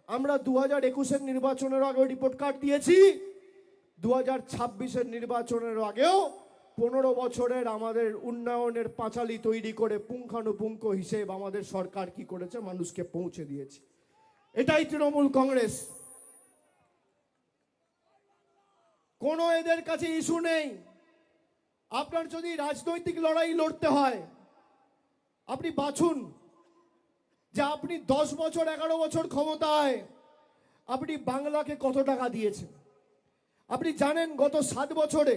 S1: আমরা 2021-এর নির্বাচনের আগেও রিপোর্ট কার্ড দিয়েছি, 2026-এর নির্বাচনের আগেও 15 বছরের আমাদের উন্নয়নের পাঁচালী তৈরি করে পুঙ্খানুপুঙ্খ হিসেব আমাদের সরকার কি করেছে মানুষকে পৌঁছে দিয়েছে। এটাই তৃণমূল কংগ্রেস। কোনো এদের কাছে ইস্যু নেই। আপনার যদি রাজনৈতিক লড়াই লড়তে হয়, আপনি বাছুন যে আপনি 10 বছর 11 বছর ক্ষমতায় আপনি বাংলাকে কত টাকা দিয়েছেন। আপনি জানেন গত 7 বছরে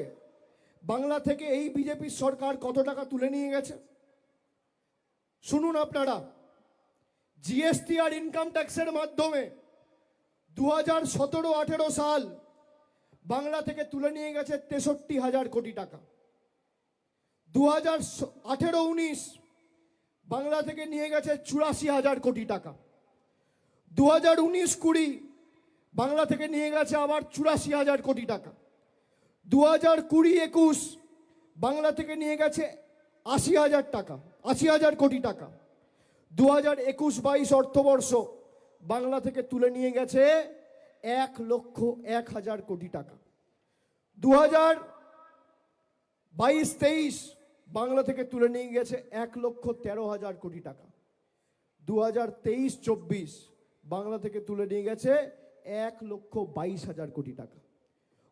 S1: বাংলা থেকে এই বিজেপির সরকার কত টাকা তুলে নিয়ে গেছে? শুনুন আপনারা, জিএসটি আর ইনকাম ট্যাক্সের মাধ্যমে 2017-18 সাল বাংলা থেকে তুলে নিয়ে গেছে 63,000 কোটি টাকা। 2018-19 বাংলা থেকে নিয়ে গেছে 84,000 কোটি টাকা। 2019-20 বাংলা থেকে নিয়ে গেছে আবার 84,000 কোটি টাকা। 2020-21 বাংলা থেকে নিয়ে গেছে 80,000 টাকা, 80,000 কোটি টাকা। 2021-22 অর্থবর্ষ বাংলা থেকে তুলে নিয়ে গেছে 1,01,000 কোটি টাকা। 2022-23 বাংলা থেকে তুলে নিয়ে গেছে 1,13,000 কোটি টাকা। 2023-24 বাংলা থেকে তুলে নিয়ে গেছে 1,22,000 কোটি টাকা।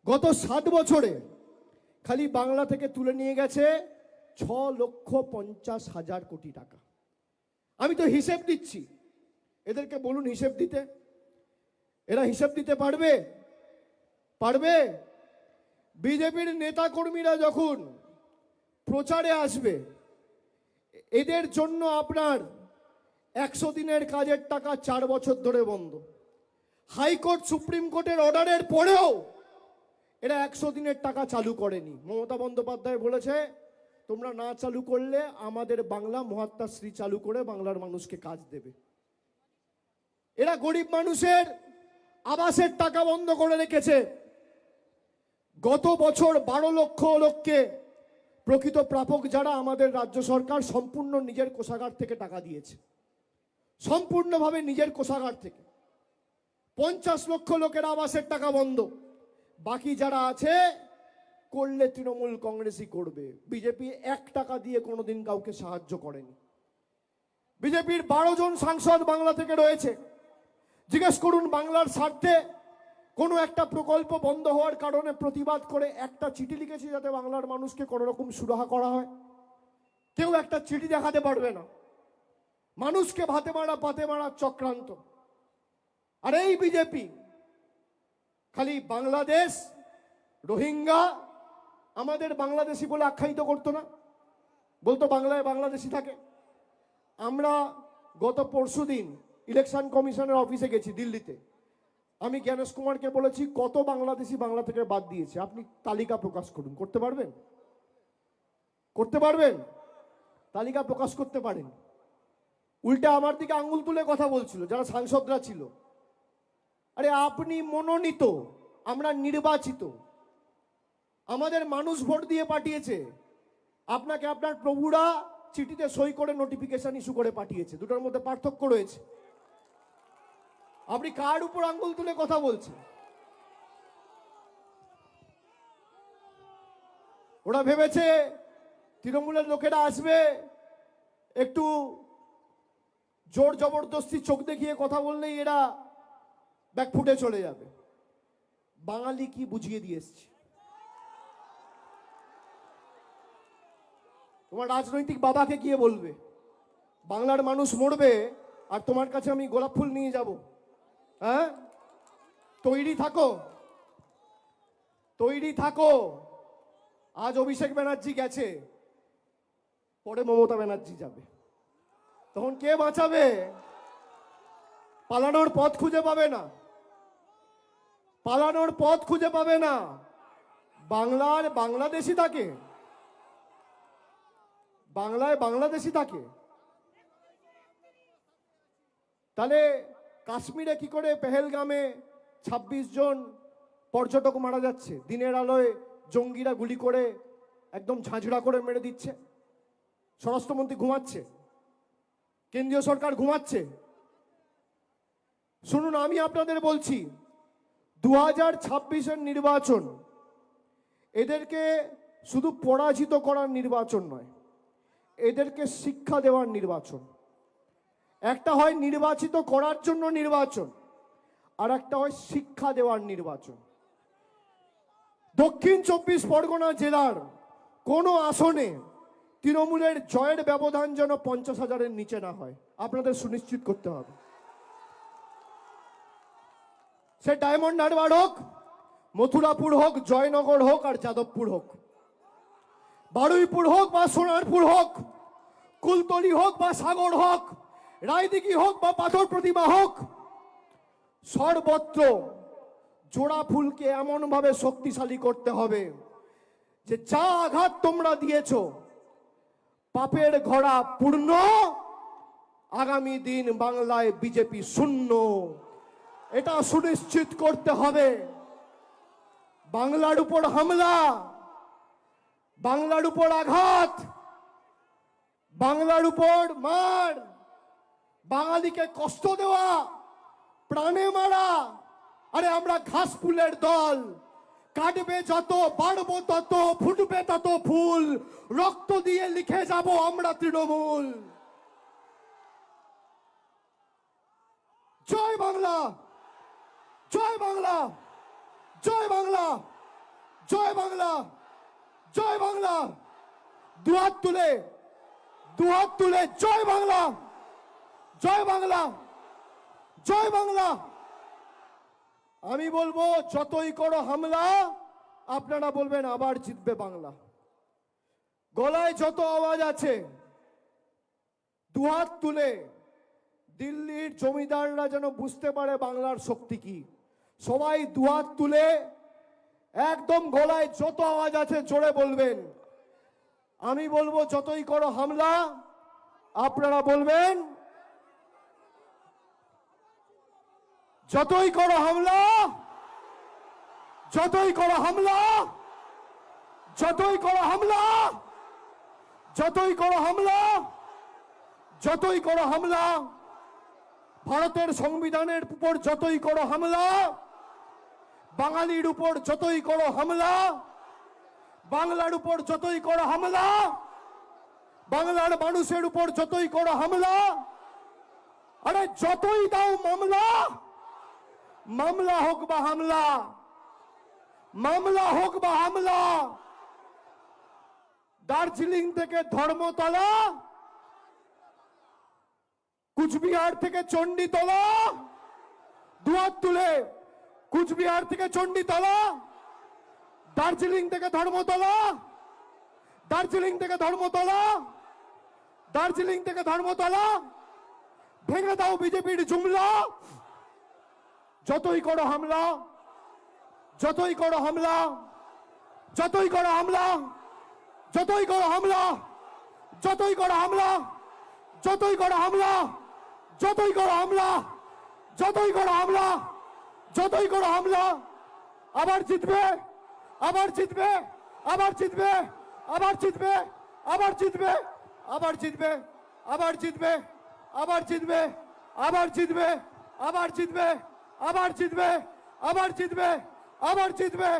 S1: গত 7 বছরে খালি বাংলা থেকে তুলে নিয়ে গেছে 6,50,000 কোটি টাকা। আমি তো হিসেব দিচ্ছি, এদেরকে বলুন হিসেব দিতে। এরা হিসেব দিতে পারবে? পারবে? বিজেপির নেতা কর্মীরা যখন প্রচারে আসবে, এদের জন্য আপনার 100 দিনের কাজের টাকা 4 বছর ধরে বন্ধ। হাইকোর্ট সুপ্রিম কোর্টের অর্ডারের পরেও এরা 100 দিনের টাকা চালু করেনি। মমতা বন্দ্যোপাধ্যায় বলেছে, তোমরা না চালু করলে আমাদের বাংলা মহাত্মাশ্রী চালু করে বাংলার মানুষকে কাজ দেবে। এরা গরিব মানুষের আবাসের টাকা বন্ধ করে রেখেছে। গত বছর 12 লক্ষ লোককে, প্রকৃত প্রাপক যারা, আমাদের রাজ্য সরকার সম্পূর্ণ নিজের কোষাগার থেকে টাকা দিয়েছে, সম্পূর্ণভাবে নিজের কোষাগার থেকে। 50 লক্ষ লোকের আবাসের টাকা বন্ধ। বাকি যারা আছে করলে তৃণমূল কংগ্রেসই করবে। বিজেপি 1 টাকা দিয়ে কোনোদিন কাউকে সাহায্য করেনি। বিজেপির 12 জন সাংসদ বাংলা থেকে রয়েছে। জিজ্ঞেস করুন, বাংলার স্বার্থে কোনো একটা প্রকল্প বন্ধ হওয়ার কারণে প্রতিবাদ করে একটা চিঠি লিখেছে যাতে বাংলার মানুষকে কোনো রকম সুরাহা করা হয়? কেউ একটা চিঠি দেখাতে পারবে না। মানুষকে ভাতে মারা পাতে মারার চক্রান্ত। আর এই বিজেপি খালি বাংলাদেশ, রোহিঙ্গা, আমাদের বাংলাদেশি বলে আখ্যায়িত করতো না, বলতো বাংলায় বাংলাদেশি থাকে। আমরা গত পরশুদিন ইলেকশন কমিশনের অফিসে গেছি দিল্লিতে। আমি জ্ঞানেশ কুমারকে বলেছি, কত বাংলাদেশি বাংলা থেকে বাদ দিয়েছে আপনি তালিকা প্রকাশ করুন। করতে পারবেন? করতে পারবেন? তালিকা প্রকাশ করতে পারেন। উল্টে আমার দিকে আঙ্গুল তুলে কথা বলছিল যারা সাংসদরা ছিল। আরে আপনি মনোনীত, আমরা নির্বাচিত, আমাদের মানুষ ভোট দিয়ে পাঠিয়েছে। আপনাকে আপনার প্রভুরা চিঠিতে সই করে নোটিফিকেশন ইস্যু করে পাঠিয়েছে। দুটোর মধ্যে পার্থক্য রয়েছে। আপনি কার উপর আঙ্গুল তুলে কথা বলছেন? ওরা ভেবেছে তৃণমূলের লোকেরা আসবে, একটু জোর জবরদস্তি চোখ দেখিয়ে কথা বললেই এরা ব্যাকফুটে চলে যাবে। বাঙালি কি বুঝিয়ে দিয়ে এসছি। তোমার রাজনৈতিক বাবাকে গিয়ে বলবে বাংলার মানুষ মরবে আর তোমার কাছে আমি গোলাপ ফুল নিয়ে যাব? হ্যাঁ, তৈরি থাকো, তৈরি থাকো। আজ অভিষেক ব্যানার্জি গেছে, পরে মমতা ব্যানার্জি যাবে, তখন কে বাঁচাবে? পালানোর পথ খুঁজে পাবে না, পালানোর পথ খুঁজে পাবে না। বাংলার বাংলাদেশি থাকে, বাংলায় বাংলাদেশি থাকে। তাহলে কাশ্মীরে কি করে পেহেলগামে 26 জন পর্যটক মারা যাচ্ছে? দিনের আলোয় জঙ্গিরা গুলি করে একদম ঝাঁঝরা করে মেরে দিচ্ছে। স্বরাষ্ট্রমন্ত্রী ঘুমাচ্ছে, কেন্দ্রীয় সরকার ঘুমাচ্ছে। শুনুন, আমি আপনাদের বলছি, 2026-এর নির্বাচন এদেরকে শুধু পরাজিত করার নির্বাচন নয়, এদেরকে শিক্ষা দেওয়ার নির্বাচন। একটা হয় নির্বাচিত করার জন্য নির্বাচন, আর একটা হয় শিক্ষা দেওয়ার নির্বাচন। দক্ষিণ 24 পরগনা জেলার কোনো আসনে তৃণমূলের জয়ের ব্যবধান যেন 50,000-এর নিচে না হয়, আপনাদের সুনিশ্চিত করতে হবে। সে ডায়মন্ড হারবার হোক, মথুরাপুর হোক, জয়নগর হোক আর যাদবপুর হোক, বারুইপুর হোক বা সোনারপুর হোক, কুলতলি হোক বা সাগর হোক, রায়দিঘি হোক বা পাথর প্রতিমা হোক, সর্বত্র জোড়া ফুলকে এমন ভাবে শক্তিশালী করতে হবে যে যা আঘাত তোমরা দিয়েছো পাপের ঘোড়া পূর্ণ, আগামী দিন বাংলায় বিজেপি শূন্য, এটা সুনিশ্চিত করতে হবে। বাংলার উপর হামলা, বাংলার উপর আঘাত, বাংলার উপর মার, বাঙালিকে কষ্ট দেওয়া, প্রাণে মারা, আরে আমরা ঘাস ফুলের দল, কাটবে যত, বাড়বো তত, ফুটবে তত ফুল, রক্ত দিয়ে লিখে যাব আমরা তৃণমূল। জয় বাংলা, জয় বাংলা, জয় বাংলা, জয় বাংলা, জয় বাংলা। দুহাত তুলে, দুহাত তুলে জয় বাংলা, জয় বাংলা, জয় বাংলা। আমি বলবো যতই করো হামলা, আপনারা বলবেন আবার জিতবে বাংলা। গলায় যত আওয়াজ আছে দুহাত তুলে, দিল্লির জমিদাররা যেন বুঝতে পারে বাংলার শক্তি কি। সবাই দুহাত তুলে একদম গলায় যত আওয়াজ আছে জোরে বলবেন। আমি বলবো যতই করো হামলা, আপনারা বলবেন যতই করো হামলা, যতই করো হামলা, যতই করো হামলা, যতই করো হামলা, যতই করো হামলা, ভারতের সংবিধানের উপর যতই করো হামলা, বাঙালির উপর যতই করো হামলা, বাংলার উপর যতই করো হামলা, বাংলার মানুষের উপর যতই করো হামলা, আরে যতই দাও মামলা, মামলা হোক বা হামলা, মামলা হোক বা হামলা, দার্জিলিং থেকে ধর্মতলা, কুচবিহার থেকে চণ্ডীতলা, দুহাত তুলে, কুচবিহার থেকে চণ্ডীতলা, দার্জিলিং থেকে ধর্মতলা, দার্জিলিং থেকে ধর্মতলা, দার্জিলিং থেকে ধর্মতলা, ভেঙে দাও বিজেপির জুমলা। যতই করো হামলা, যতই করো হামলা, যতই করো হামলা, যতই করো হামলা, যতই করো হামলা, যতই করো হামলা, যতই করো হামলা, যতই করো হামলা, যতই করো হামলা, আবার জিতবে, আবার জিতবে, আবার জিতবে, আবার জিতবে, আবার জিতবে, আবার জিতবে, আবার জিতবে, আবার জিতবে, আবার জিতবে, আবার জিতবে, আবার জিতবে, আবার জিতবে, আবার জিতবে,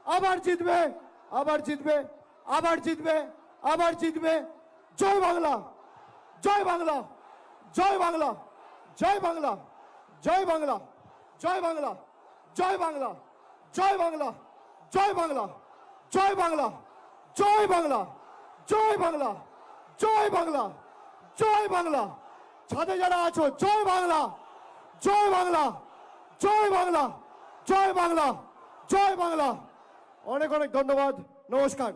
S1: আবার জিতবে, আবার জিতবে, আবার জিতবে, আবার জিতবে। জয় বাংলা, জয় বাংলা, জয় বাংলা, জয় বাংলা, জয় বাংলা, জয় বাংলা, জয় বাংলা, জয় বাংলা, জয় বাংলা, জয় বাংলা, জয় বাংলা, জয় বাংলা, জয় বাংলা, জয় বাংলা। ছাদে যারা আছো জয় বাংলা, জয় বাংলা, জয় বাংলা, জয় বাংলা, জয় বাংলা। অনেক অনেক ধন্যবাদ, নমস্কার।